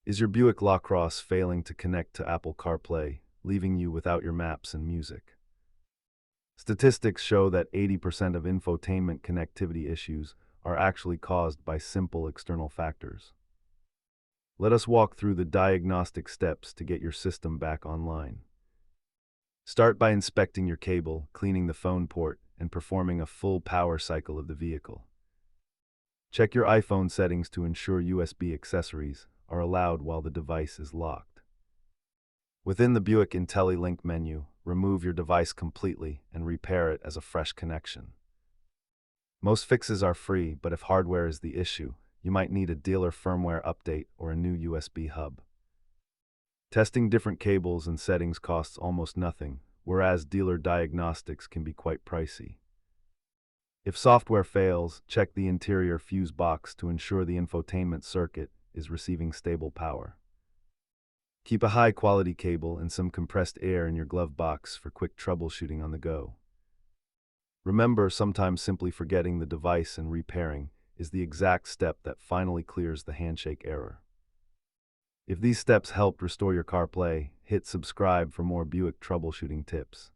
Is your Buick Lacrosse failing to connect to Apple CarPlay, leaving you without your maps and music? Statistics show that 80% of infotainment connectivity issues are actually caused by simple external factors. Let us walk through the diagnostic steps to get your system back online. Start by inspecting your cable, cleaning the phone port, and performing a full power cycle of the vehicle. Check your iPhone settings to ensure USB accessories are allowed while the device is locked. Within the Buick IntelliLink menu, remove your device completely and repair it as a fresh connection. Most fixes are free, but if hardware is the issue, you might need a dealer firmware update or a new USB hub. Testing different cables and settings costs almost nothing, whereas dealer diagnostics can be quite pricey. If software fails, check the interior fuse box to ensure the infotainment circuit is receiving stable power. Keep a high-quality cable and some compressed air in your glove box for quick troubleshooting on the go. Remember, sometimes simply forgetting the device and repairing is the exact step that finally clears the handshake error. If these steps helped restore your CarPlay, hit subscribe for more Buick troubleshooting tips.